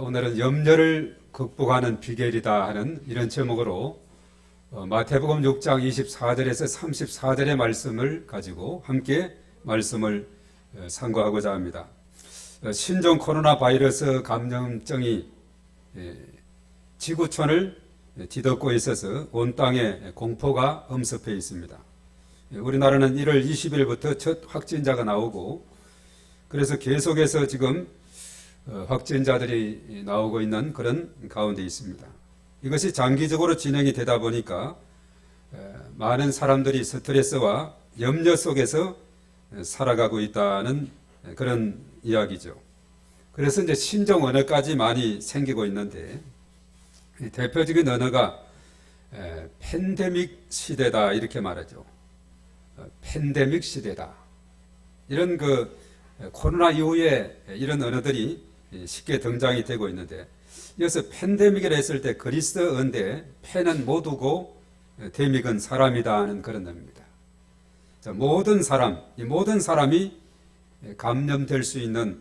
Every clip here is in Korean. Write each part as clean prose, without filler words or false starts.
오늘은 염려를 극복하는 비결이다 하는 이런 제목으로 마태복음 6장 24절에서 34절의 말씀을 가지고 함께 말씀을 상고하고자 합니다. 신종 코로나 바이러스 감염증이 지구촌을 뒤덮고 있어서 온 땅에 공포가 엄습해 있습니다. 우리나라는 1월 20일부터 첫 확진자가 나오고 그래서 계속해서 지금 확진자들이 나오고 있는 그런 가운데 있습니다. 이것이 장기적으로 진행이 되다 보니까 많은 사람들이 스트레스와 염려 속에서 살아가고 있다는 그런 이야기죠. 그래서 이제 신종 언어까지 많이 생기고 있는데 대표적인 언어가 팬데믹 시대다 이렇게 말하죠. 팬데믹 시대다. 이런 코로나 이후에 이런 언어들이 쉽게 등장이 되고 있는데 이어서 팬데믹이라 했을 때 그리스어인데 팬은 모두고 데믹은 사람이다 하는 그런 의미입니다. 자, 모든 사람이 감염될 수 있는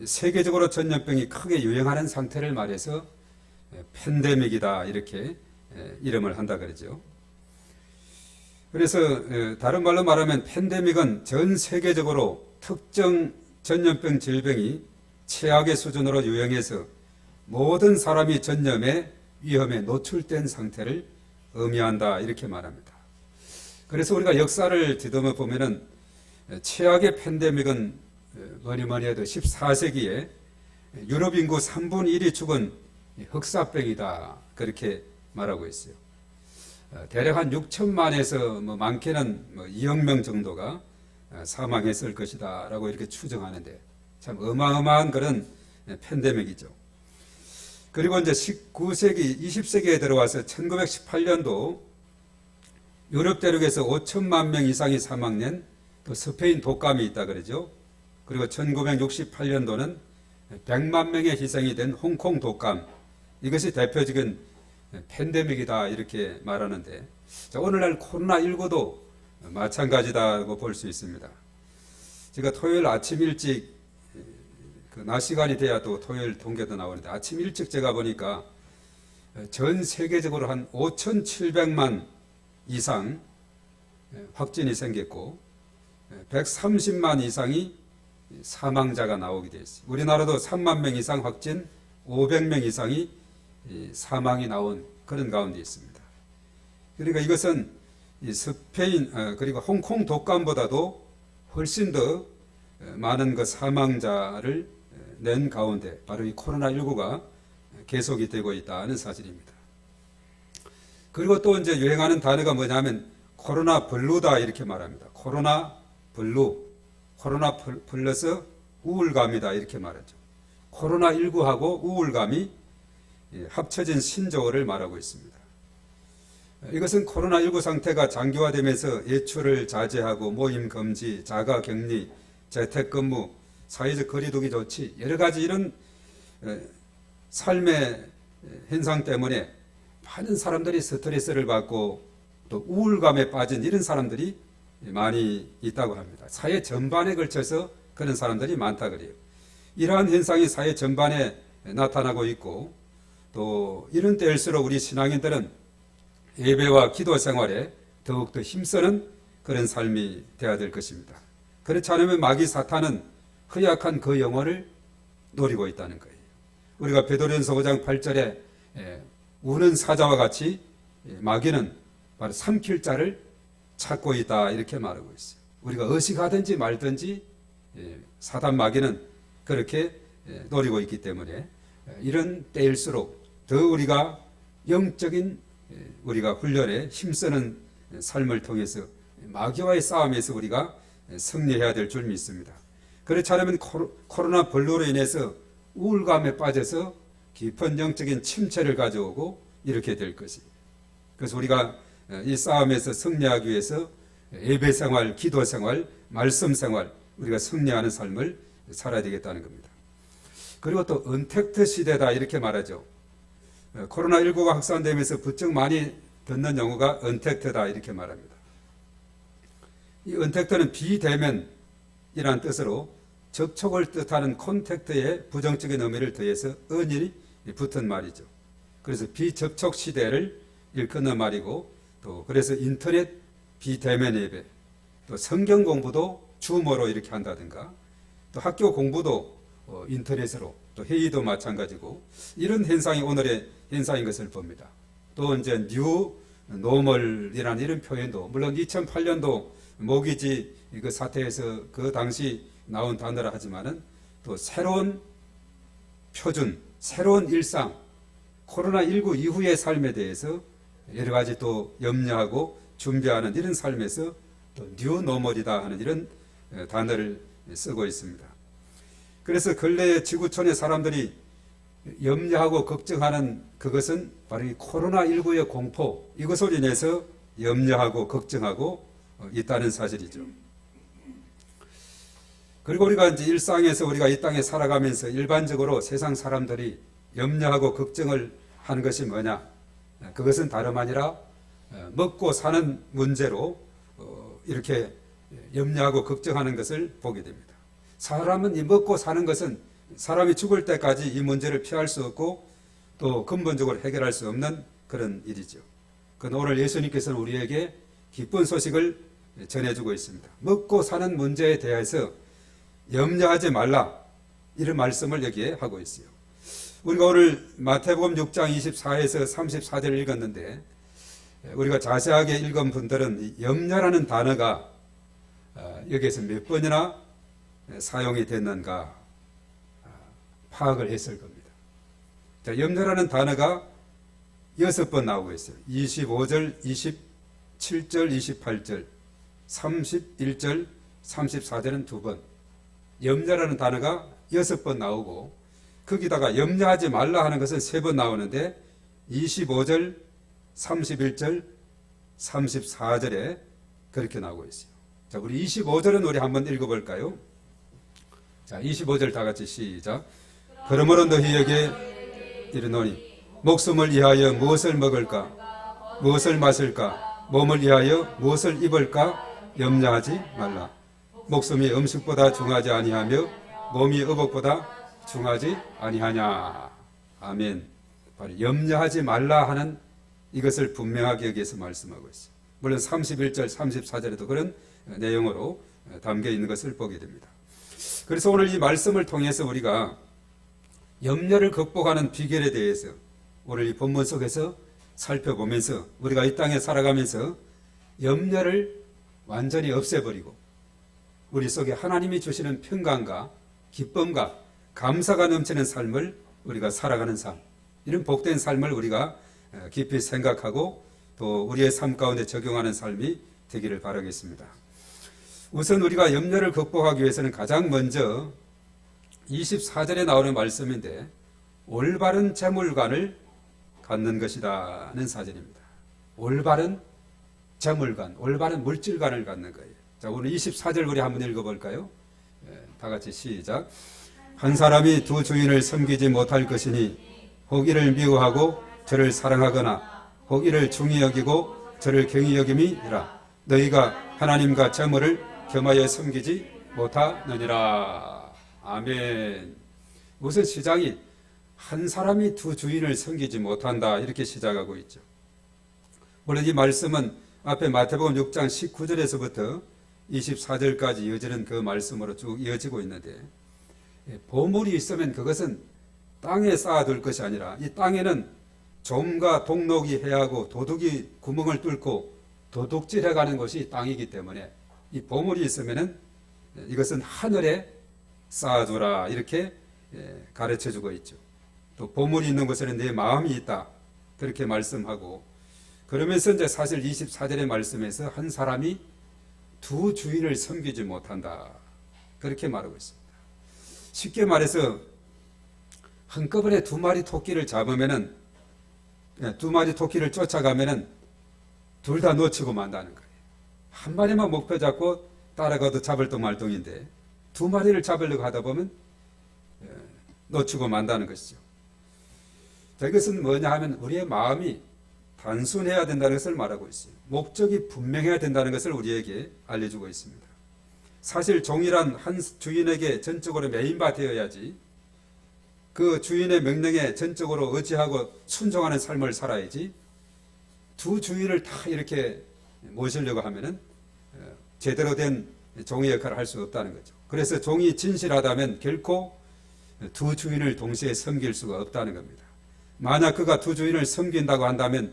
세계적으로 전염병이 크게 유행하는 상태를 말해서 팬데믹이다 이렇게 이름을 한다 그러죠. 그래서 다른 말로 말하면 팬데믹은 전 세계적으로 특정 전염병 질병이 최악의 수준으로 유행해서 모든 사람이 전염의 위험에 노출된 상태를 의미한다 이렇게 말합니다. 그래서 우리가 역사를 뒤덮어 보면은 최악의 팬데믹은 뭐니 해도 14세기에 유럽 인구 3분의 1이 죽은 흑사병이다 그렇게 말하고 있어요. 대략 한 6천만에서 많게는 2억 명 정도가 사망했을 것이다 라고 이렇게 추정하는데 참 어마어마한 그런 팬데믹이죠. 그리고 이제 19세기, 20세기에 들어와서 1918년도 유럽 대륙에서 5천만 명 이상이 사망된 또 스페인 독감이 있다 그러죠. 그리고 1968년도는 100만 명의 희생이 된 홍콩 독감, 이것이 대표적인 팬데믹이다 이렇게 말하는데 자, 오늘날 코로나19도 마찬가지다고 볼 수 있습니다. 제가 토요일 아침 일찍 낮 시간이 돼야 또 토요일 통계도 나오는데 아침 일찍 제가 보니까 전 세계적으로 한 5,700만 이상 확진이 생겼고 130만 이상이 사망자가 나오게 되어 있어요. 우리나라도 3만 명 이상 확진, 500명 이상이 사망이 나온 그런 가운데 있습니다. 그러니까 이것은 스페인 그리고 홍콩 독감보다도 훨씬 더 많은 사망자를 낸 가운데 바로 이 코로나19가 계속이 되고 있다는 사실입니다. 그리고 또 이제 유행하는 단어가 뭐냐면 코로나 블루다 이렇게 말합니다. 코로나 블루, 코로나 플러스 우울감이다 이렇게 말하죠. 코로나19하고 우울감이 합쳐진 신조어를 말하고 있습니다. 이것은 코로나19 상태가 장기화되면서 외출을 자제하고 모임 금지, 자가 격리, 재택근무, 사회적 거리두기 조치, 여러 가지 이런 삶의 현상 때문에 많은 사람들이 스트레스를 받고 또 우울감에 빠진 이런 사람들이 많이 있다고 합니다. 사회 전반에 걸쳐서 그런 사람들이 많다 그래요. 이러한 현상이 사회 전반에 나타나고 있고 또 이런 때일수록 우리 신앙인들은 예배와 기도 생활에 더욱더 힘쓰는 그런 삶이 되어야 될 것입니다. 그렇지 않으면 마귀 사탄은 허약한 그 영혼을 노리고 있다는 거예요. 우리가 베드로전서 5장 8절에 우는 사자와 같이 마귀는 바로 삼킬 자를 찾고 있다 이렇게 말하고 있어요. 우리가 의식하든지 말든지 사단 마귀는 그렇게 노리고 있기 때문에 이런 때일수록 더 우리가 영적인 우리가 훈련에 힘쓰는 삶을 통해서 마귀와의 싸움에서 우리가 승리해야 될 줄 믿습니다. 그렇지 않으면 코로나 블루로 인해서 우울감에 빠져서 깊은 영적인 침체를 가져오고 이렇게 될 것입니다. 그래서 우리가 이 싸움에서 승리하기 위해서 예배 생활, 기도 생활, 말씀 생활 우리가 승리하는 삶을 살아야 되겠다는 겁니다. 그리고 또 언택트 시대다 이렇게 말하죠. 코로나19가 확산되면서 부쩍 많이 듣는 용어가 언택트다 이렇게 말합니다. 이 언택트는 비대면이라는 뜻으로 접촉을 뜻하는 콘택트에 부정적인 의미를 더해서 은이 붙은 말이죠. 그래서 비접촉 시대를 일컫는 말이고, 또 그래서 인터넷 비대면 예배, 또 성경 공부도 줌으로 이렇게 한다든가, 또 학교 공부도 인터넷으로, 또 회의도 마찬가지고, 이런 현상이 오늘의 현상인 것을 봅니다. 또 이제 뉴 노멀이라는 이런 표현도, 물론 2008년도 모기지 그 사태에서 그 당시 나온 단어라 하지만은, 또 새로운 표준, 새로운 일상, 코로나19 이후의 삶에 대해서 여러 가지 또 염려하고 준비하는 이런 삶에서 또 뉴 노멀이다 하는 이런 단어를 쓰고 있습니다. 그래서 근래에 지구촌의 사람들이 염려하고 걱정하는 그것은 바로 이 코로나19의 공포, 이것으로 인해서 염려하고 걱정하고 있다는 사실이죠. 그리고 우리가 이제 일상에서 우리가 이 땅에 살아가면서 일반적으로 세상 사람들이 염려하고 걱정을 하는 것이 뭐냐? 그것은 다름 아니라 먹고 사는 문제로 이렇게 염려하고 걱정하는 것을 보게 됩니다. 사람은 이 먹고 사는 것은 사람이 죽을 때까지 이 문제를 피할 수 없고 또 근본적으로 해결할 수 없는 그런 일이죠. 그건 오늘 예수님께서는 우리에게 기쁜 소식을 전해주고 있습니다. 먹고 사는 문제에 대해서 염려하지 말라, 이런 말씀을 여기에 하고 있어요. 우리가 오늘 마태복음 6장 24에서 34절을 읽었는데, 우리가 자세하게 읽은 분들은 염려라는 단어가 여기에서 몇 번이나 사용이 됐는가 파악을 했을 겁니다. 자, 염려라는 단어가 6번 나오고 있어요. 25절, 27절, 28절, 31절, 34절은 2번. 염려라는 단어가 6번 나오고, 거기다가 염려하지 말라 하는 것은 3번 나오는데 25절, 31절, 34절에 그렇게 나오고 있어요. 자, 우리 25절은 우리 한번 읽어볼까요? 자, 25절 다 같이 시작. 그러므로 너희에게 이르노니 목숨을 위하여 무엇을 먹을까, 무엇을 마실까, 몸을 위하여 무엇을 입을까 염려하지 말라. 목숨이 음식보다 중하지 아니하며 몸이 의복보다 중하지 아니하냐. 아멘. 바로 염려하지 말라 하는 이것을 분명하게 여기에서 말씀하고 있어요. 물론 31절, 34절에도 그런 내용으로 담겨 있는 것을 보게 됩니다. 그래서 오늘 이 말씀을 통해서 우리가 염려를 극복하는 비결에 대해서 오늘 이 본문 속에서 살펴보면서 우리가 이 땅에 살아가면서 염려를 완전히 없애버리고 우리 속에 하나님이 주시는 평강과 기쁨과 감사가 넘치는 삶을 우리가 살아가는 삶, 이런 복된 삶을 우리가 깊이 생각하고 또 우리의 삶 가운데 적용하는 삶이 되기를 바라겠습니다. 우선 우리가 염려를 극복하기 위해서는 가장 먼저 24절에 나오는 말씀인데 올바른 재물관을 갖는 것이다는 사절입니다. 올바른 재물관, 올바른 물질관을 갖는 거예요. 자, 오늘 24절 우리 한번 읽어볼까요? 다 같이 시작. 한 사람이 두 주인을 섬기지 못할 것이니 혹 이를 미워하고 저를 사랑하거나 혹 이를 중히 여기고 저를 경히 여김이라. 너희가 하나님과 재물을 겸하여 섬기지 못하느니라. 아멘. 우선 시작이 한 사람이 두 주인을 섬기지 못한다, 이렇게 시작하고 있죠. 물론 이 말씀은 앞에 마태복음 6장 19절에서부터 24절까지 이어지는 그 말씀으로 쭉 이어지고 있는데, 보물이 있으면 그것은 땅에 쌓아둘 것이 아니라 이 땅에는 좀과 동록이 해하고 도둑이 구멍을 뚫고 도둑질해가는 것이 땅이기 때문에 이 보물이 있으면은 이것은 하늘에 쌓아두라, 이렇게 가르쳐주고 있죠. 또 보물이 있는 곳에는 내 마음이 있다, 그렇게 말씀하고, 그러면서 이제 사실 24절의 말씀에서 한 사람이 두 주인을 섬기지 못한다, 그렇게 말하고 있습니다. 쉽게 말해서 한꺼번에 두 마리 토끼를 잡으면은, 두 마리 토끼를 쫓아가면은 둘 다 놓치고 만다는 거예요. 한 마리만 목표 잡고 따라가도 잡을 동 말동인데 두 마리를 잡으려고 하다 보면 놓치고 만다는 것이죠. 자, 이것은 뭐냐 하면 우리의 마음이 단순해야 된다는 것을 말하고 있어요. 목적이 분명해야 된다는 것을 우리에게 알려주고 있습니다. 사실 종이란 한 주인에게 전적으로 매인바 되어야지 그 주인의 명령에 전적으로 의지하고 순종하는 삶을 살아야지 두 주인을 다 이렇게 모시려고 하면은 제대로 된 종의 역할을 할 수 없다는 거죠. 그래서 종이 진실하다면 결코 두 주인을 동시에 섬길 수가 없다는 겁니다. 만약 그가 두 주인을 섬긴다고 한다면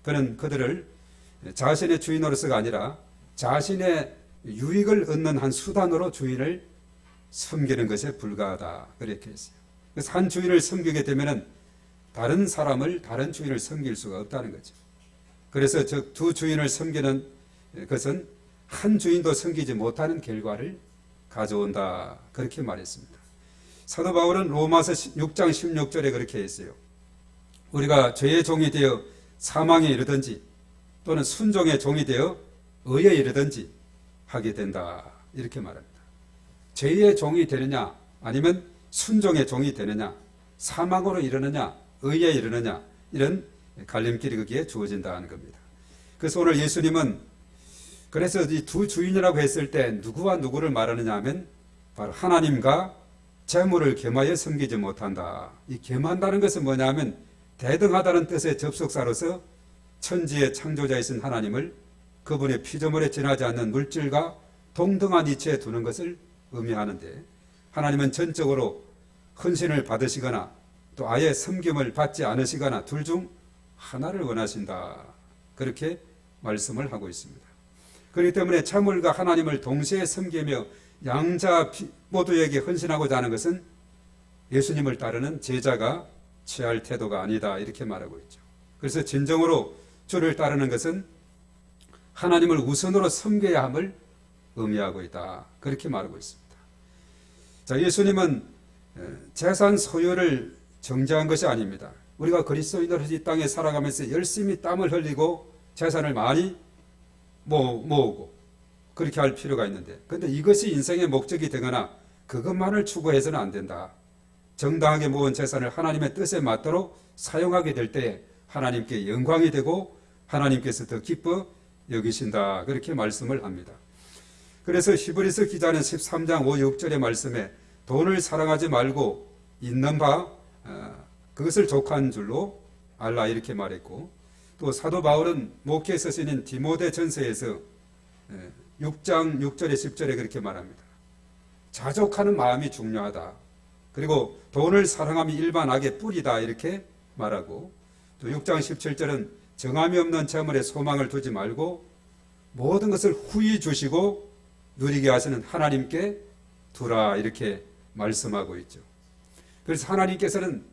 그는 그들을 자신의 주인으로서가 아니라 자신의 유익을 얻는 한 수단으로 주인을 섬기는 것에 불과하다. 그렇게 했어요. 그래서 한 주인을 섬기게 되면은 다른 사람을 다른 주인을 섬길 수가 없다는 거죠. 그래서 저 두 주인을 섬기는 것은 한 주인도 섬기지 못하는 결과를 가져온다. 그렇게 말했습니다. 사도 바울은 로마서 6장 16절에 그렇게 했어요. 우리가 죄의 종이 되어 사망에 이르든지 또는 순종의 종이 되어 의에 이르든지 하게 된다. 이렇게 말합니다. 죄의 종이 되느냐 아니면 순종의 종이 되느냐 사망으로 이르느냐 의에 이르느냐 이런 갈림길이 거기에 주어진다는 겁니다. 그래서 오늘 예수님은 그래서 이 두 주인이라고 했을 때 누구와 누구를 말하느냐 하면 바로 하나님과 재물을 겸하여 섬기지 못한다. 이 겸한다는 것은 뭐냐 하면 대등하다는 뜻의 접속사로서 천지의 창조자이신 하나님을 그분의 피조물에 지나지 않는 물질과 동등한 이치에 두는 것을 의미하는데 하나님은 전적으로 헌신을 받으시거나 또 아예 섬김을 받지 않으시거나 둘 중 하나를 원하신다. 그렇게 말씀을 하고 있습니다. 그렇기 때문에 재물과 하나님을 동시에 섬기며 양자 모두에게 헌신하고자 하는 것은 예수님을 따르는 제자가 취할 태도가 아니다. 이렇게 말하고 있죠. 그래서 진정으로 주를 따르는 것은 하나님을 우선으로 섬겨야 함을 의미하고 있다. 그렇게 말하고 있습니다. 자, 예수님은 재산 소유를 정죄한 것이 아닙니다. 우리가 그리스도인으로서 이 땅에 살아가면서 열심히 땀을 흘리고 재산을 많이 모으고 그렇게 할 필요가 있는데 그런데 이것이 인생의 목적이 되거나 그것만을 추구해서는 안 된다. 정당하게 모은 재산을 하나님의 뜻에 맞도록 사용하게 될 때에 하나님께 영광이 되고 하나님께서 더 기뻐 여기신다. 그렇게 말씀을 합니다. 그래서 히브리서 기자는 13장 5, 6절의 말씀에 돈을 사랑하지 말고 있는 바 그것을 족한 줄로 알라 이렇게 말했고 또 사도 바울은 목회에 쓰인 디모데 전서에서 6장 6절에 10절에 그렇게 말합니다. 자족하는 마음이 중요하다. 그리고 돈을 사랑함이 일반 악의 뿌리다 이렇게 말하고 또 6장 17절은 정함이 없는 재물에 소망을 두지 말고 모든 것을 후히 주시고 누리게 하시는 하나님께 두라 이렇게 말씀하고 있죠. 그래서 하나님께서는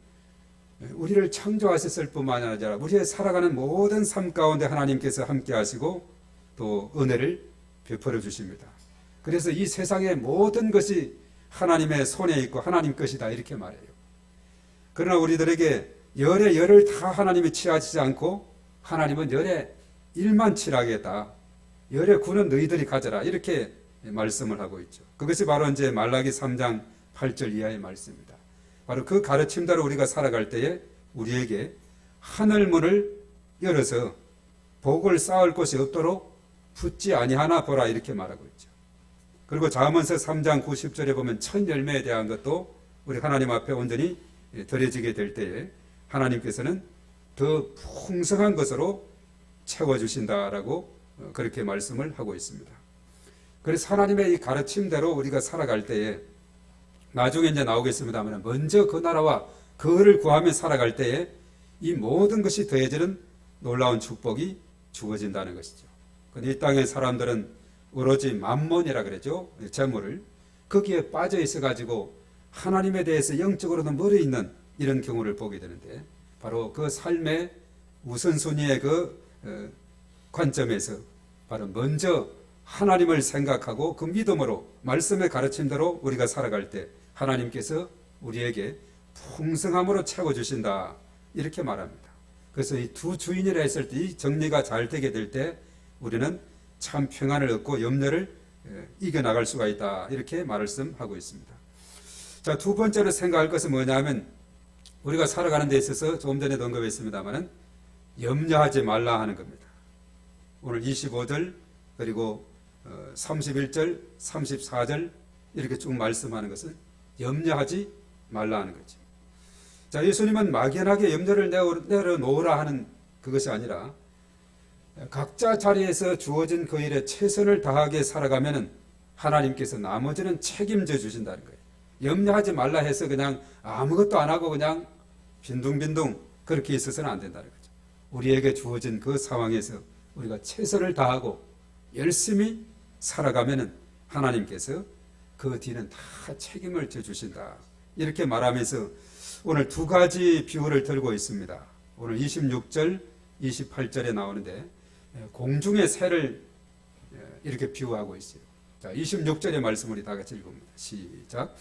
우리를 창조하셨을 뿐만 아니라 우리의 살아가는 모든 삶 가운데 하나님께서 함께 하시고 또 은혜를 베풀어 주십니다. 그래서 이 세상의 모든 것이 하나님의 손에 있고 하나님 것이다 이렇게 말해요. 그러나 우리들에게 열의 열을 다 하나님이 취하시지 않고 하나님은 열의 일만 취하겠다. 열의 구는 너희들이 가져라 이렇게 말씀을 하고 있죠. 그것이 바로 이제 말라기 3장 8절 이하의 말씀입니다. 바로 그 가르침대로 우리가 살아갈 때에 우리에게 하늘문을 열어서 복을 쌓을 곳이 없도록 붙지 아니하나 보라 이렇게 말하고 있죠. 그리고 잠언서 3장 90절에 보면 첫 열매에 대한 것도 우리 하나님 앞에 온전히 드려지게 될 때에 하나님께서는 더 풍성한 것으로 채워주신다라고 그렇게 말씀을 하고 있습니다. 그래서 하나님의 이 가르침대로 우리가 살아갈 때에 나중에 이제 나오겠습니다만 먼저 그 나라와 그를 구하며 살아갈 때에 이 모든 것이 더해지는 놀라운 축복이 주어진다는 것이죠. 근데 이 땅의 사람들은 오로지 만몬이라 그러죠. 재물을 거기에 빠져 있어 가지고 하나님에 대해서 영적으로는 멀어 있는 이런 경우를 보게 되는데 바로 그 삶의 우선순위의 그 관점에서 바로 먼저 하나님을 생각하고 그 믿음으로 말씀의 가르침대로 우리가 살아갈 때 하나님께서 우리에게 풍성함으로 채워주신다 이렇게 말합니다. 그래서 이 두 주인이라 했을 때 이 정리가 잘 되게 될 때 우리는 참 평안을 얻고 염려를 이겨나갈 수가 있다 이렇게 말씀하고 있습니다. 자, 두 번째로 생각할 것은 뭐냐면 우리가 살아가는 데 있어서 조금 전에도 언급했습니다만 염려하지 말라 하는 겁니다. 오늘 25절 그리고 31절, 34절 이렇게 쭉 말씀하는 것은 염려하지 말라 하는 거죠. 자, 예수님은 막연하게 염려를 내려놓으라 하는 그것이 아니라 각자 자리에서 주어진 그 일에 최선을 다하게 살아가면은 하나님께서 나머지는 책임져 주신다는 거예요. 염려하지 말라 해서 그냥 아무것도 안 하고 그냥 빈둥빈둥 그렇게 있어서는 안 된다는 거죠. 우리에게 주어진 그 상황에서 우리가 최선을 다하고 열심히 살아가면은 하나님께서 그 뒤는 다 책임을 져 주신다. 이렇게 말하면서 오늘 두 가지 비유를 들고 있습니다. 오늘 26절, 28절에 나오는데 공중의 새를 이렇게 비유하고 있어요. 자, 26절의 말씀 우리 다 같이 읽습니다. 시작.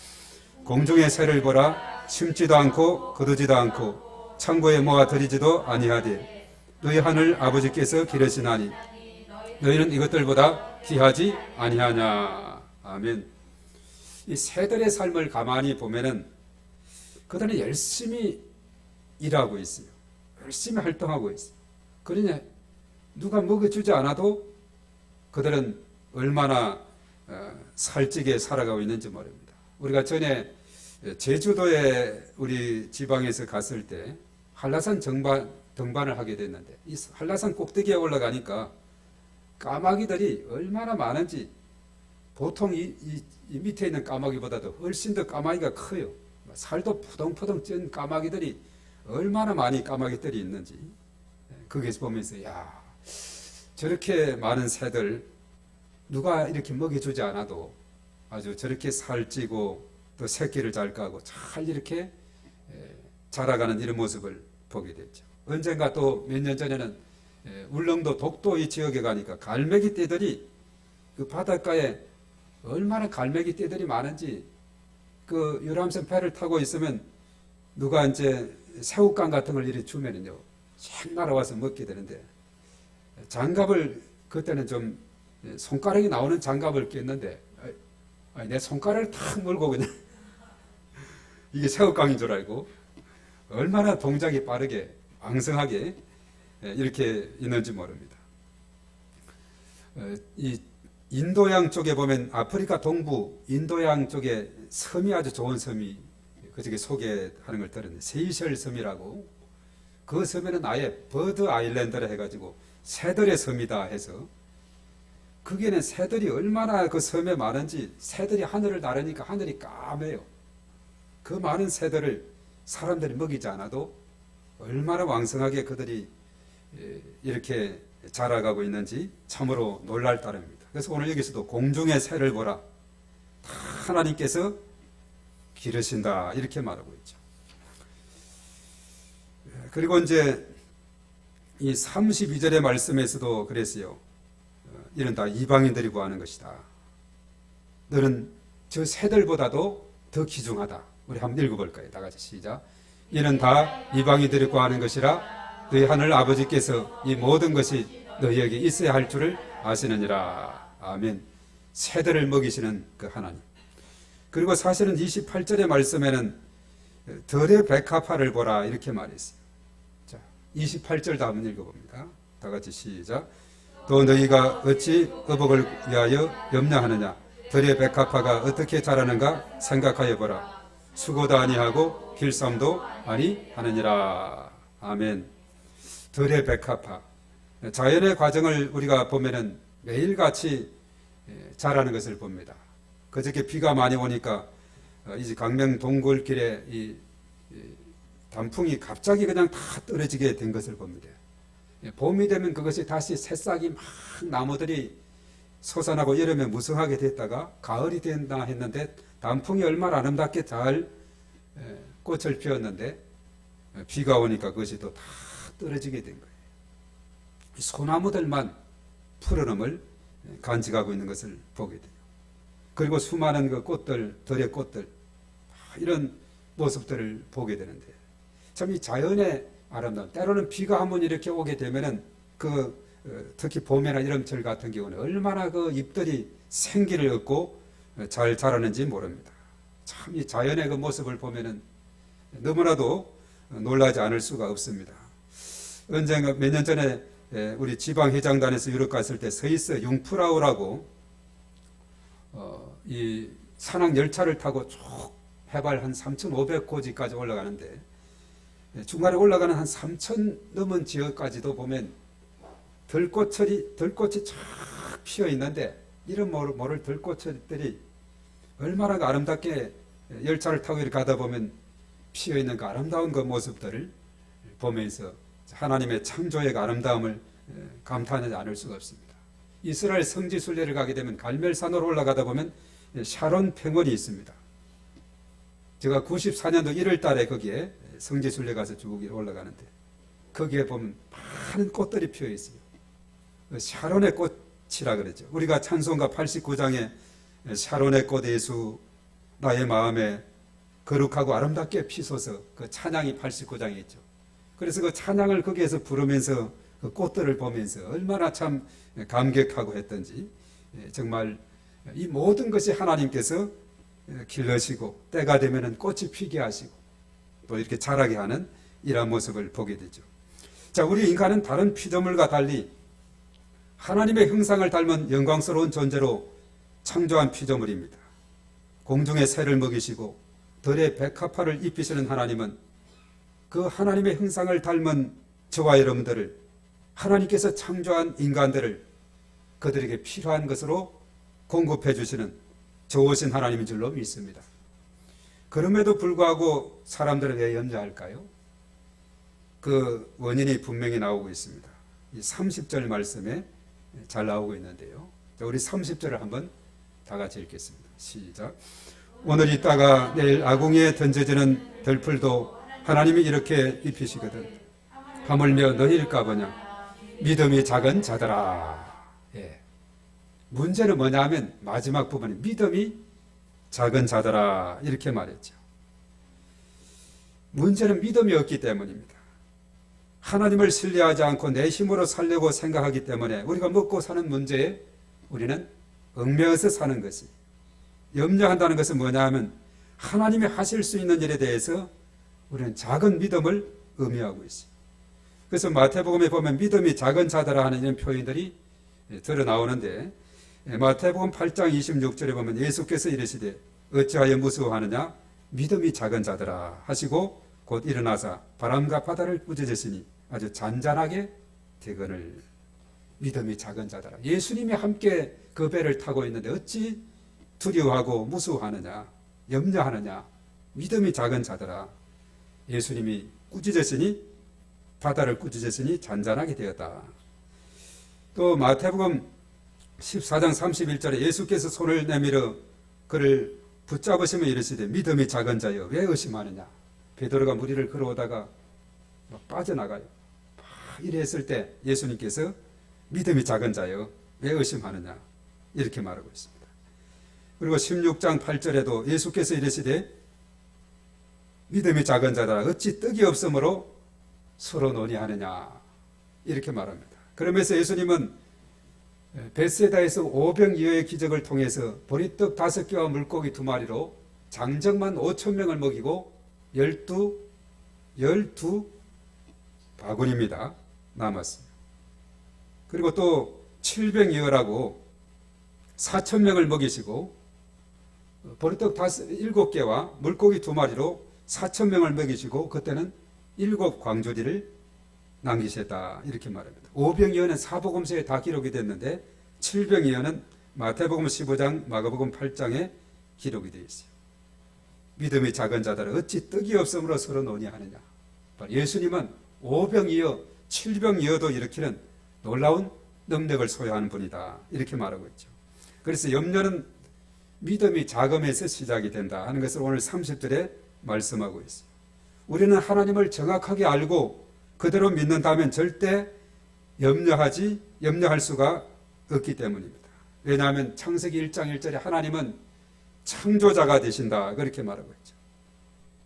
공중의 새를 보라. 심지도 않고 거두지도 않고 창고에 모아 들이지도 아니하되 너희 하늘 아버지께서 기르시나니 너희는 이것들보다 귀하지 아니하냐. 아멘. 이 새들의 삶을 가만히 보면은 그들은 열심히 일하고 있어요. 열심히 활동하고 있어요. 그러냐 누가 먹여주지 않아도 그들은 얼마나 살찌게 살아가고 있는지 모릅니다. 우리가 전에 제주도에 우리 지방에서 갔을 때 한라산 등반을 하게 됐는데 이 한라산 꼭대기에 올라가니까 까마귀들이 얼마나 많은지 보통 이 밑에 있는 까마귀보다도 훨씬 더 까마귀가 커요. 살도 푸덩푸덩 찐 까마귀들이 얼마나 많이 까마귀들이 있는지 거기서 보면서 야 저렇게 많은 새들 누가 이렇게 먹여주지 않아도 아주 저렇게 살찌고 또 새끼를 잘 까고 잘 이렇게 자라가는 이런 모습을 보게 됐죠. 언젠가 또 몇 년 전에는 울릉도 독도 이 지역에 가니까 갈매기 떼들이 그 바닷가에 얼마나 갈매기 떼들이 많은지 그 유람선 배를 타고 있으면 누가 이제 새우깡 같은 걸 이렇게 주면은요 쫙 날아와서 먹게 되는데 장갑을 그때는 좀 손가락이 나오는 장갑을 꼈는데 내 손가락을 탁 물고 그냥 이게 새우깡인 줄 알고 얼마나 동작이 빠르게 왕성하게 이렇게 있는지 모릅니다. 이 인도양 쪽에 보면 아프리카 동부 인도양 쪽에 섬이 아주 좋은 섬이 그저께 소개하는 걸 들었는데 세이셸 섬이라고 그 섬에는 아예 버드 아일랜드라 해가지고 새들의 섬이다 해서 거기에는 새들이 얼마나 그 섬에 많은지 새들이 하늘을 나르니까 하늘이 까매요. 그 많은 새들을 사람들이 먹이지 않아도 얼마나 왕성하게 그들이 이렇게 자라가고 있는지 참으로 놀랄 따름입니다. 그래서 오늘 여기서도 공중의 새를 보라. 다 하나님께서 기르신다. 이렇게 말하고 있죠. 그리고 이제 이 32절의 말씀에서도 그랬어요. 이는 다 이방인들이 구하는 것이다. 너는 저 새들보다도 더 귀중하다. 우리 한번 읽어볼까요? 다 같이 시작. 이는 다 이방인들이 구하는 것이라 너희 하늘 아버지께서 이 모든 것이 너희에게 있어야 할 줄을 아시느니라. 아멘. 새들을 먹이시는 그 하나님. 그리고 사실은 28절의 말씀에는 들의 백합화를 보라 이렇게 말했어요. 자, 28절도 한번 읽어봅니다. 다 같이 시작. 또 너희가 어찌 어복을 위하여 염려하느냐. 들의 백합화가 어떻게 자라는가 생각하여 보라. 수고도 아니하고 길쌈도 아니하느니라. 아멘. 들의 백합화. 자연의 과정을 우리가 보면은 매일같이 자라는 것을 봅니다. 그저께 비가 많이 오니까 이제 강명 동굴길에 이 단풍이 갑자기 그냥 다 떨어지게 된 것을 봅니다. 봄이 되면 그것이 다시 새싹이 막 나무들이 솟아나고 여름에 무성하게 됐다가 가을이 된다 했는데 단풍이 얼마나 아름답게 잘 꽃을 피웠는데 비가 오니까 그것이 또 다 떨어지게 된 거예요. 소나무들만 푸르름을 간직하고 있는 것을 보게 돼요. 그리고 수많은 그 꽃들, 들의 꽃들 이런 모습들을 보게 되는데 참 이 자연의 아름다움. 때로는 비가 한번 이렇게 오게 되면은 특히 봄이나 여름철 같은 경우는 얼마나 그 잎들이 생기를 얻고 잘 자라는지 모릅니다. 참 이 자연의 그 모습을 보면은 너무나도 놀라지 않을 수가 없습니다. 언젠가 몇 년 전에 우리 지방회장단에서 유럽 갔을 때 스위스 융프라우라고 이 산악 열차를 타고 쭉 해발 한 3,500고지까지 올라가는데 중간에 올라가는 한 3,000 넘은 지역까지도 보면 들꽃이 쫙 피어 있는데 이름 모를 들꽃들이 얼마나 아름답게 열차를 타고 이렇게 가다 보면 피어 있는 그 아름다운 그 모습들을 보면서 하나님의 창조의 아름다움을 감탄하지 않을 수가 없습니다. 이스라엘 성지 순례를 가게 되면 갈멜산으로 올라가다 보면 샤론 평원이 있습니다. 제가 94년도 1월 달에 거기에 성지 순례 가서 쭉 올라가는데 거기에 보면 많은 꽃들이 피어 있어요. 샤론의 꽃이라 그러죠. 우리가 찬송가 89장에 샤론의 꽃 예수 나의 마음에 거룩하고 아름답게 피소서 그 찬양이 89장에 있죠. 그래서 그 찬양을 거기에서 부르면서 그 꽃들을 보면서 얼마나 참 감격하고 했던지 정말 이 모든 것이 하나님께서 길러시고 때가 되면은 꽃이 피게 하시고 또 이렇게 자라게 하는 이러한 모습을 보게 되죠. 자, 우리 인간은 다른 피조물과 달리 하나님의 형상을 닮은 영광스러운 존재로 창조한 피조물입니다. 공중의 새를 먹이시고 들의 백합화를 입히시는 하나님은 그 하나님의 형상을 닮은 저와 여러분들을 하나님께서 창조한 인간들을 그들에게 필요한 것으로 공급해 주시는 좋으신 하나님인 줄로 믿습니다. 그럼에도 불구하고 사람들은 왜 염려할까요? 그 원인이 분명히 나오고 있습니다. 이 30절 말씀에 잘 나오고 있는데요. 우리 30절을 한번 다 같이 읽겠습니다. 시작. 오늘 있다가 내일 아궁이에 던져지는 들풀도 하나님이 이렇게 입히시거든. 하물며 너희일까 보냐. 믿음이 작은 자들아. 예. 문제는 뭐냐 하면 마지막 부분에 믿음이 작은 자들아 이렇게 말했죠. 문제는 믿음이 없기 때문입니다. 하나님을 신뢰하지 않고 내 힘으로 살려고 생각하기 때문에 우리가 먹고 사는 문제에 우리는 얽매여서 사는 것이, 염려한다는 것은 뭐냐 하면 하나님이 하실 수 있는 일에 대해서 우리는 작은 믿음을 의미하고 있어요. 그래서 마태복음에 보면 믿음이 작은 자들아 하는 이런 표현들이 드러 나오는데 마태복음 8장 26절에 보면 예수께서 이르시되 어찌하여 무서워하느냐 믿음이 작은 자들아 하시고 곧 일어나사 바람과 바다를 꾸짖으시니 아주 잔잔하게 되거늘. 믿음이 작은 자들아. 예수님이 함께 그 배를 타고 있는데 어찌 두려워하고 무서워하느냐, 염려하느냐. 믿음이 작은 자들아. 예수님이 꾸짖으시니 바다를 꾸짖으시니 잔잔하게 되었다. 또 마태복음 14장 31절에 예수께서 손을 내밀어 그를 붙잡으시며 이르시되 믿음이 작은 자여 왜 의심하느냐. 베드로가 무리를 걸어오다가 빠져나가요. 이래 했을 때 예수님께서 믿음이 작은 자여 왜 의심하느냐 이렇게 말하고 있습니다. 그리고 16장 8절에도 예수께서 이르시되 믿음이 작은 자들아 어찌 떡이 없으므로 서로 논의하느냐 이렇게 말합니다. 그러면서 예수님은 벳세다에서 오병이어의 기적을 통해서 보리떡 5개와 물고기 2마리로 장정만 5,000명을 먹이고 12 바구니입니다. 남았어요. 그리고 또 700여라고 4,000명을 먹이시고 보리떡 7개와 물고기 2마리로 4,000명을 먹이시고 그때는 7 광주리를 남기셨다 이렇게 말합니다. 오병이어는 사복음서에 다 기록이 됐는데 7병이어는 마태복음 15장 마가복음 8장에 기록이 되어 있어요. 믿음이 작은 자들은 어찌 떡이 없음으로 서로 논의하느냐. 예수님은 5병이어 7병이어도 일으키는 놀라운 능력을 소유하는 분이다 이렇게 말하고 있죠. 그래서 염려는 믿음이 작음에서 시작이 된다 하는 것을 오늘 30절에 말씀하고 있어요. 우리는 하나님을 정확하게 알고 그대로 믿는다면 절대 염려할 수가 없기 때문입니다. 왜냐하면 창세기 1장 1절에 하나님은 창조자가 되신다 그렇게 말하고 있죠.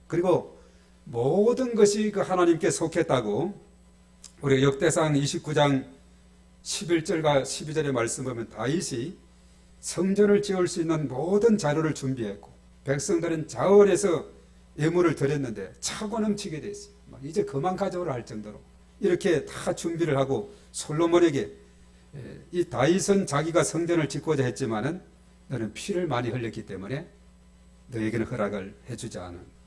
그리고 모든 것이 그 하나님께 속했다고 우리가 역대상 29장 11절과 12절의 말씀 보면 다윗이 성전을 지을 수 있는 모든 자료를 준비했고 백성들은 자원에서 예물을 드렸는데 차고 넘치게 됐어요. 이제 그만 가져오라 할 정도로 이렇게 다 준비를 하고 솔로몬에게 이 다윗은 자기가 성전을 짓고자 했지만은 너는 피를 많이 흘렸기 때문에 너에게는 허락을 해주지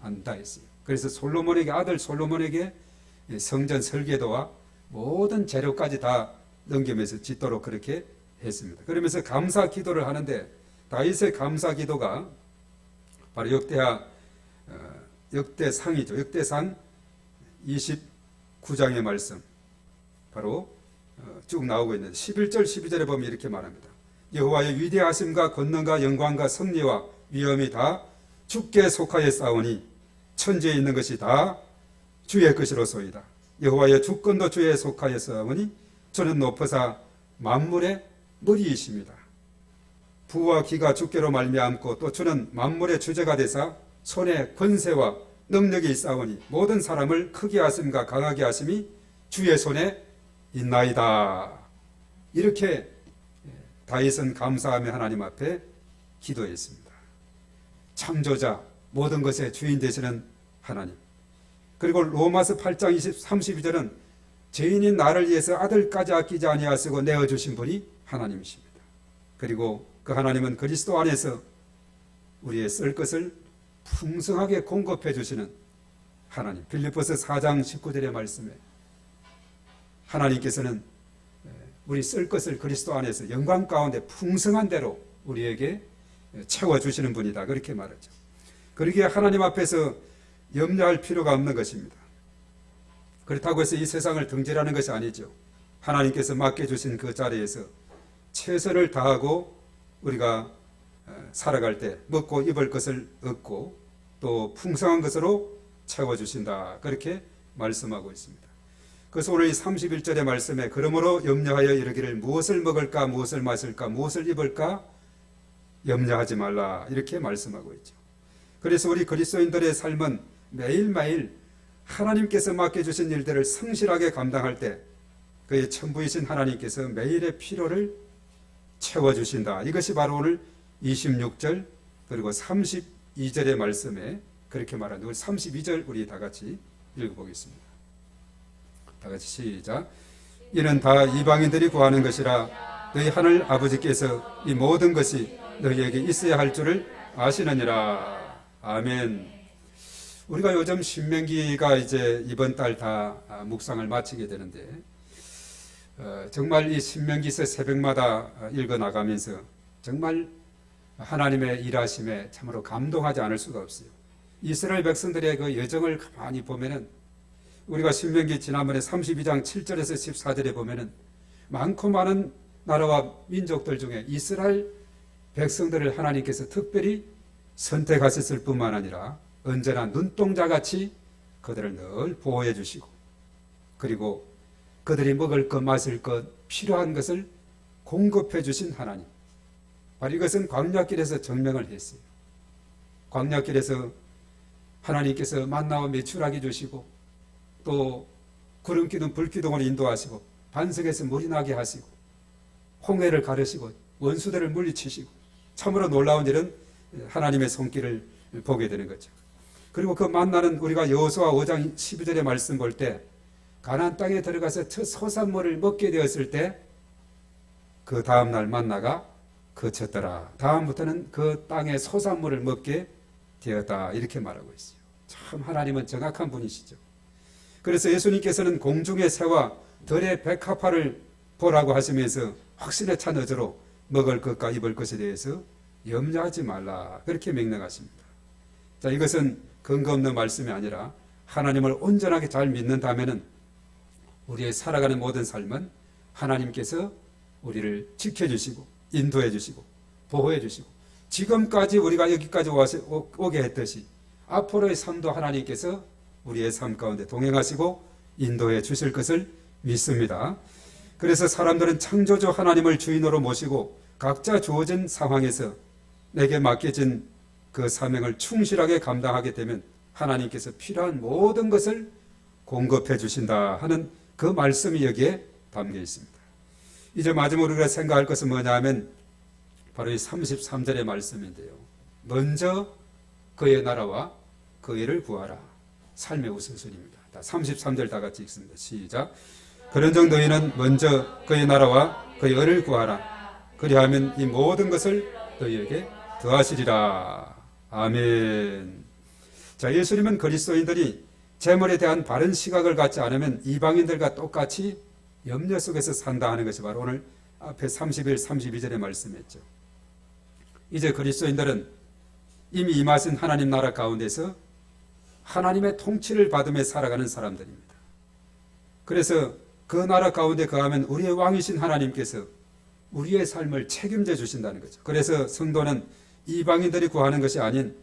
않는다 했어요. 그래서 솔로몬에게, 아들 솔로몬에게 성전 설계도와 모든 재료까지 다 넘기면서 짓도록 그렇게 했습니다. 그러면서 감사 기도를 하는데 다윗의 감사 기도가 바로 역대상이죠. 역대상 29장의 말씀 바로 쭉 나오고 있는 11절 12절에 보면 이렇게 말합니다. 여호와의 위대하심과 권능과 영광과 섭리와 위엄이 다 주께 속하여 싸우니 천지에 있는 것이 다 주의 것이로소이다. 여호와의 주권도 주에 속하여 싸우니 주는 높으사 만물의 머리이십니다. 부와 기가 주께로 말미암고 또 주는 만물의 주제가 되사 손에 권세와 능력이 있사오니 모든 사람을 크게 하심과 강하게 하심이 주의 손에 있나이다. 이렇게 다윗은 감사하며 하나님 앞에 기도했습니다. 창조자, 모든 것의 주인 되시는 하나님. 그리고 로마서 8장 32절은 죄인인 나를 위해서 아들까지 아끼지 아니하시고 내어주신 분이 하나님이십니다. 그리고 그 하나님은 그리스도 안에서 우리의 쓸 것을 풍성하게 공급해 주시는 하나님. 빌립보서 4장 19절의 말씀에 하나님께서는 우리 쓸 것을 그리스도 안에서 영광 가운데 풍성한 대로 우리에게 채워주시는 분이다. 그렇게 말하죠. 그러기에 하나님 앞에서 염려할 필요가 없는 것입니다. 그렇다고 해서 이 세상을 등질하는 것이 아니죠. 하나님께서 맡겨주신 그 자리에서 최선을 다하고 우리가 살아갈 때 먹고 입을 것을 얻고 또 풍성한 것으로 채워주신다. 그렇게 말씀하고 있습니다. 그래서 오늘 이 31절의 말씀에 그러므로 염려하여 이르기를 무엇을 먹을까 무엇을 마실까 무엇을 입을까 염려하지 말라. 이렇게 말씀하고 있죠. 그래서 우리 그리스도인들의 삶은 매일매일 하나님께서 맡겨주신 일들을 성실하게 감당할 때 그의 천부이신 하나님께서 매일의 필요를 채워주신다. 이것이 바로 오늘 26절 그리고 32절의 말씀에 그렇게 말하는 32절 우리 다 같이 읽어보겠습니다. 다 같이 시작. 이는 다 이방인들이 구하는 것이라 너희 하늘 아버지께서 이 모든 것이 너희에게 있어야 할 줄을 아시느니라. 아멘. 우리가 요즘 신명기가 이제 이번 달 다 묵상을 마치게 되는데 정말 이 신명기서 새벽마다 읽어 나가면서 정말 하나님의 일하심에 참으로 감동하지 않을 수가 없어요. 이스라엘 백성들의 그 여정을 가만히 보면은 우리가 신명기 지난번에 32장 7절에서 14절에 보면은 많고 많은 나라와 민족들 중에 이스라엘 백성들을 하나님께서 특별히 선택하셨을 뿐만 아니라 언제나 눈동자같이 그들을 늘 보호해 주시고 그리고 그들이 먹을 것 마실 것 필요한 것을 공급해 주신 하나님. 바로 이것은 광야길에서 증명을 했어요. 광야길에서 하나님께서 만나와 메추라기 주시고 또 구름기둥 불기둥으로 인도하시고 반석에서 물이 나게 하시고 홍해를 가르시고 원수들을 물리치시고 참으로 놀라운 일은 하나님의 손길을 보게 되는 거죠. 그리고 그 만나는 우리가 여호수아 5장 12절의 말씀 볼 때 가나안 땅에 들어가서 첫 소산물을 먹게 되었을 때 그 다음날 만나가 그쳤더라. 다음부터는 그 땅의 소산물을 먹게 되었다. 이렇게 말하고 있어요. 참 하나님은 정확한 분이시죠. 그래서 예수님께서는 공중의 새와 들의 백합화를 보라고 하시면서 확신에 찬 어조로 먹을 것과 입을 것에 대해서 염려하지 말라. 그렇게 명령하십니다. 자, 이것은 근거 없는 말씀이 아니라 하나님을 온전하게 잘 믿는다면은 우리의 살아가는 모든 삶은 하나님께서 우리를 지켜주시고 인도해 주시고 보호해 주시고 지금까지 우리가 여기까지 오게 했듯이 앞으로의 삶도 하나님께서 우리의 삶 가운데 동행하시고 인도해 주실 것을 믿습니다. 그래서 사람들은 창조주 하나님을 주인으로 모시고 각자 주어진 상황에서 내게 맡겨진 그 사명을 충실하게 감당하게 되면 하나님께서 필요한 모든 것을 공급해 주신다 하는 그 말씀이 여기에 담겨 있습니다. 이제 마지막으로 우리가 생각할 것은 뭐냐 하면 바로 이 33절의 말씀인데요. 먼저 그의 나라와 그 일을 구하라. 삶의 우선순위입니다. 33절 다 같이 읽습니다. 시작. 그런즉 너희는 먼저 그의 나라와 그의 의를 구하라. 그리하면 이 모든 것을 너희에게 더하시리라. 아멘. 자, 예수님은 그리스도인들이 재물에 대한 바른 시각을 갖지 않으면 이방인들과 똑같이 염려 속에서 산다 하는 것이 바로 오늘 앞에 31, 32절에 말씀했죠. 이제 그리스도인들은 이미 임하신 하나님 나라 가운데서 하나님의 통치를 받으며 살아가는 사람들입니다. 그래서 그 나라 가운데 거하면 우리의 왕이신 하나님께서 우리의 삶을 책임져 주신다는 거죠. 그래서 성도는 이방인들이 구하는 것이 아닌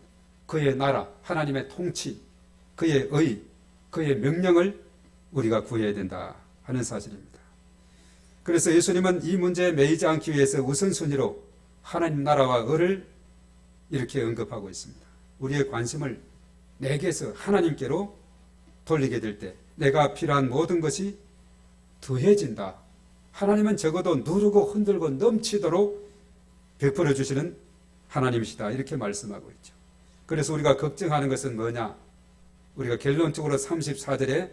그의 나라, 하나님의 통치, 그의 의, 그의 명령을 우리가 구해야 된다 하는 사실입니다. 그래서 예수님은 이 문제에 매이지 않기 위해서 우선순위로 하나님 나라와 의를 이렇게 언급하고 있습니다. 우리의 관심을 내게서 하나님께로 돌리게 될 때 내가 필요한 모든 것이 더해진다. 하나님은 적어도 누르고 흔들고 넘치도록 베풀어 주시는 하나님이시다. 이렇게 말씀하고 있죠. 그래서 우리가 걱정하는 것은 뭐냐? 우리가 결론적으로 34절에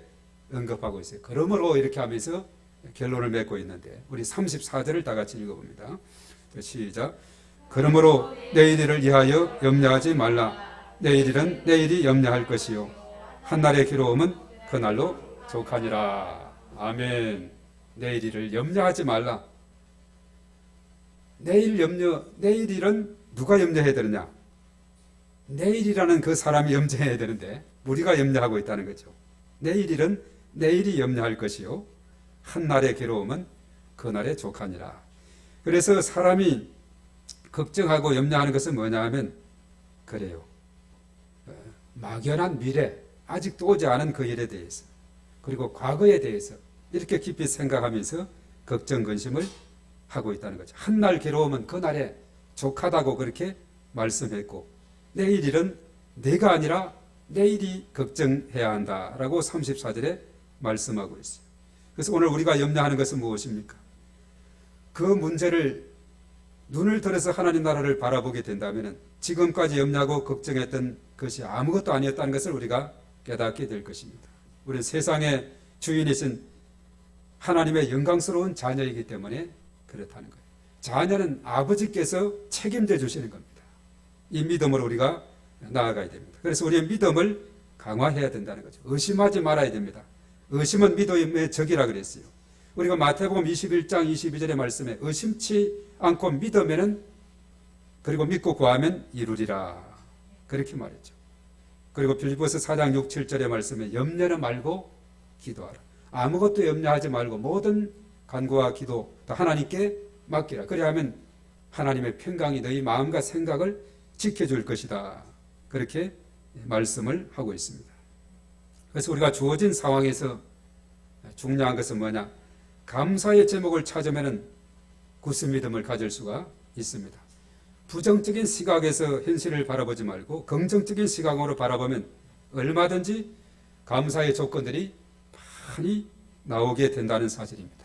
언급하고 있어요. 그러므로 이렇게 하면서 결론을 맺고 있는데 우리 34절을 다 같이 읽어봅니다. 시작. 그러므로 내일 일을 위하여 염려하지 말라. 내일 일은 내일이 염려할 것이요 한날의 괴로움은 그날로 족하니라. 아멘. 내일 일을 염려하지 말라. 내일 일은 누가 염려해야 되느냐? 내일이라는 그 사람이 염려해야 되는데 우리가 염려하고 있다는 거죠. 내일 일은 내일이 염려할 것이요 한날의 괴로움은 그날의 족하니라. 그래서 사람이 걱정하고 염려하는 것은 뭐냐 하면 그래요. 막연한 미래, 아직도 오지 않은 그 일에 대해서 그리고 과거에 대해서 이렇게 깊이 생각하면서 걱정, 근심을 하고 있다는 거죠. 한날 괴로움은 그날에 족하다고 그렇게 말씀했고 내일 일은 내가 아니라 내일이 걱정해야 한다라고 34절에 말씀하고 있어요. 그래서 오늘 우리가 염려하는 것은 무엇입니까? 그 문제를 눈을 들어서 하나님 나라를 바라보게 된다면 지금까지 염려하고 걱정했던 것이 아무것도 아니었다는 것을 우리가 깨닫게 될 것입니다. 우리는 세상의 주인이신 하나님의 영광스러운 자녀이기 때문에 그렇다는 거예요. 자녀는 아버지께서 책임져 주시는 겁니다. 이 믿음으로 우리가 나아가야 됩니다. 그래서 우리의 믿음을 강화해야 된다는 거죠. 의심하지 말아야 됩니다. 의심은 믿음의 적이라 그랬어요. 우리가 마태복음 21장 22절의 말씀에 의심치 않고 믿으면은 그리고 믿고 구하면 이루리라 그렇게 말했죠. 그리고 빌립보서 4장 6, 7절의 말씀에 염려는 말고 기도하라. 아무것도 염려하지 말고 모든 간구와 기도 다 하나님께 맡기라. 그래야 하면 하나님의 평강이 너희 마음과 생각을 지켜줄 것이다. 그렇게 말씀을 하고 있습니다. 그래서 우리가 주어진 상황에서 중요한 것은 뭐냐? 감사의 제목을 찾으면 굳은 믿음을 가질 수가 있습니다. 부정적인 시각에서 현실을 바라보지 말고 긍정적인 시각으로 바라보면 얼마든지 감사의 조건들이 많이 나오게 된다는 사실입니다.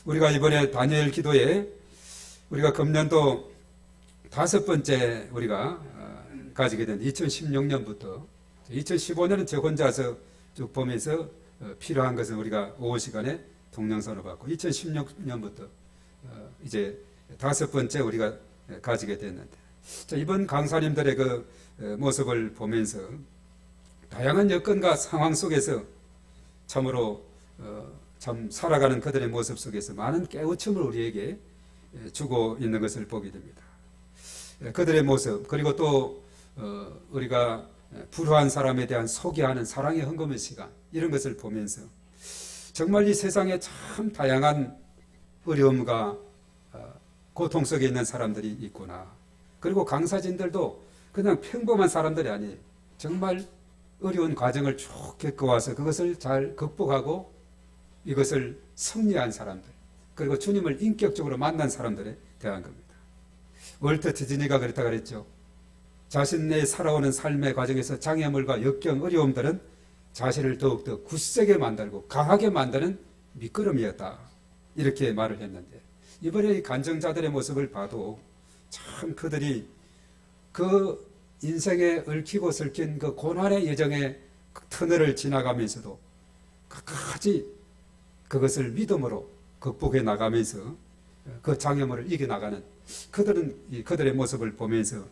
우리가 이번에 다니엘 기도에 우리가 금년도 5번째 우리가 가지게 된 2016년부터 2015년은 저 혼자서 쭉 보면서 필요한 것은 우리가 오후 시간에 동영상으로 받고 2016년부터 이제 5번째 우리가 가지게 됐는데 자, 이번 강사님들의 그 모습을 보면서 다양한 여건과 상황 속에서 참으로 참 살아가는 그들의 모습 속에서 많은 깨우침을 우리에게 주고 있는 것을 보게 됩니다. 그들의 모습 그리고 또 우리가 불우한 사람에 대한 소개하는 사랑의 헌금의 시간 이런 것을 보면서 정말 이 세상에 참 다양한 어려움과 고통 속에 있는 사람들이 있구나. 그리고 강사진들도 그냥 평범한 사람들이 아니에요. 정말 어려운 과정을 쭉 겪어와서 그것을 잘 극복하고 이것을 승리한 사람들 그리고 주님을 인격적으로 만난 사람들에 대한 겁니다. 월터 디즈니가 그렇다 그랬죠. 자신의 살아오는 삶의 과정에서 장애물과 역경, 어려움들은 자신을 더욱더 굳세게 만들고 강하게 만드는 미끄럼이었다. 이렇게 말을 했는데 이번에 이 간증자들의 모습을 봐도 참 그들이 그 인생에 얽히고 설킨 그 고난의 여정의 터널을 지나가면서도 끝까지 그것을 믿음으로 극복해 나가면서 그 장애물을 이겨나가는 그들은 그들의 모습을 보면서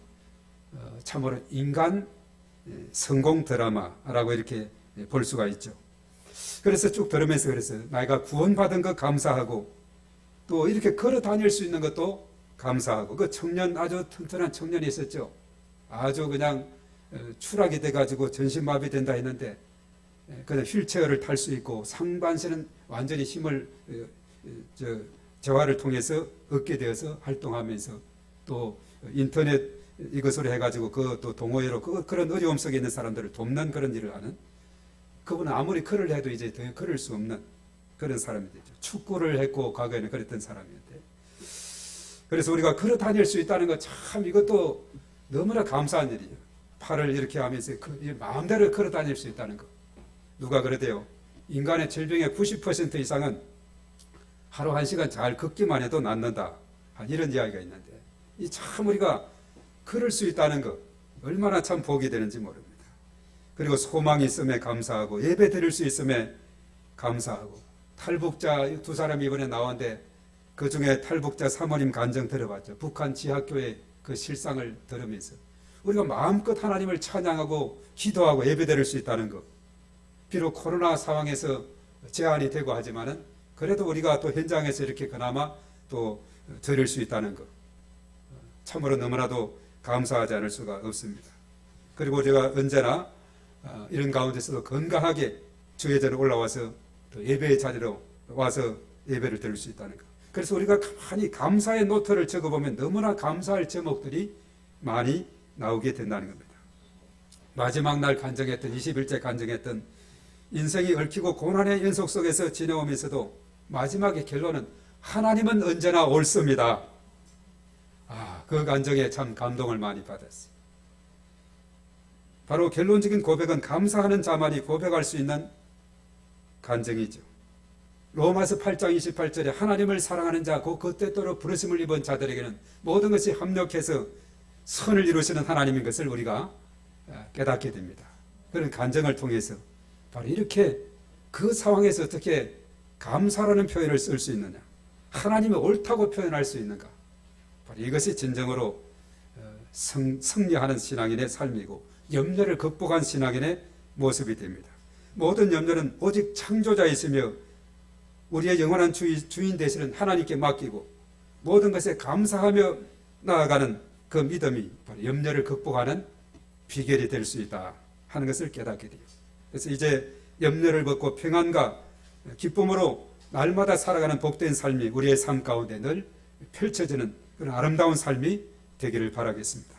참으로 인간 성공 드라마라고 이렇게 볼 수가 있죠. 그래서 쭉 들으면서 그래서 내가 구원받은 것 감사하고 또 이렇게 걸어 다닐 수 있는 것도 감사하고 그 청년 아주 튼튼한 청년이 있었죠. 아주 그냥 추락이 돼가지고 전신마비 된다 했는데 그냥 휠체어를 탈 수 있고 상반신은 완전히 힘을 재활을 통해서 얻게 되어서 활동하면서 또 인터넷 이것으로 해가지고 그 또 동호회로 그런 어려움 속에 있는 사람들을 돕는 그런 일을 하는 그분은 아무리 글을 해도 이제 더 걸을 수 없는 그런 사람이 되죠. 축구를 했고 과거에는 그랬던 사람이었는데 그래서 우리가 걸어 다닐 수 있다는 것 참 이것도 너무나 감사한 일이에요. 팔을 이렇게 하면서 마음대로 걸어 다닐 수 있다는 것. 누가 그러대요. 인간의 질병의 90% 이상은 하루 1시간 잘 걷기만 해도 낫는다. 이런 이야기가 있는데 이 참 우리가 걸을 수 있다는 것 얼마나 참 복이 되는지 모릅니다. 그리고 소망이 있음에 감사하고 예배 드릴 수 있음에 감사하고 탈북자 두 사람이 이번에 나왔는데 그 중에 탈북자 사모님 간증 들어봤죠. 북한 지하교회 그 실상을 들으면서 우리가 마음껏 하나님을 찬양하고 기도하고 예배 드릴 수 있다는 것. 비록 코로나 상황에서 제한이 되고 하지만은 그래도 우리가 또 현장에서 이렇게 그나마 또 드릴 수 있다는 것. 참으로 너무나도 감사하지 않을 수가 없습니다. 그리고 제가 언제나 이런 가운데서도 건강하게 주회전에 올라와서 또 예배의 자리로 와서 예배를 드릴 수 있다는 것. 그래서 우리가 가만히 감사의 노트를 적어보면 너무나 감사할 제목들이 많이 나오게 된다는 겁니다. 마지막 날 간증했던 21째 간증했던 인생이 얽히고 고난의 연속 속에서 지내오면서도 마지막의 결론은 하나님은 언제나 옳습니다. 그 간증에 참 감동을 많이 받았어요. 바로 결론적인 고백은 감사하는 자만이 고백할 수 있는 간증이죠. 로마서 8장 28절에 하나님을 사랑하는 자, 그 때때로 부르심을 입은 자들에게는 모든 것이 합력해서 선을 이루시는 하나님인 것을 우리가 깨닫게 됩니다. 그런 간증을 통해서 바로 이렇게 그 상황에서 어떻게 감사라는 표현을 쓸 수 있느냐, 하나님이 옳다고 표현할 수 있는가, 바로 이것이 진정으로 승리하는 신앙인의 삶이고 염려를 극복한 신앙인의 모습이 됩니다. 모든 염려는 오직 창조자이시며 우리의 영원한 주인 되시는 하나님께 맡기고 모든 것에 감사하며 나아가는 그 믿음이 바로 염려를 극복하는 비결이 될 수 있다 하는 것을 깨닫게 돼요. 그래서 이제 염려를 벗고 평안과 기쁨으로 날마다 살아가는 복된 삶이 우리의 삶 가운데 늘 펼쳐지는 그런 아름다운 삶이 되기를 바라겠습니다.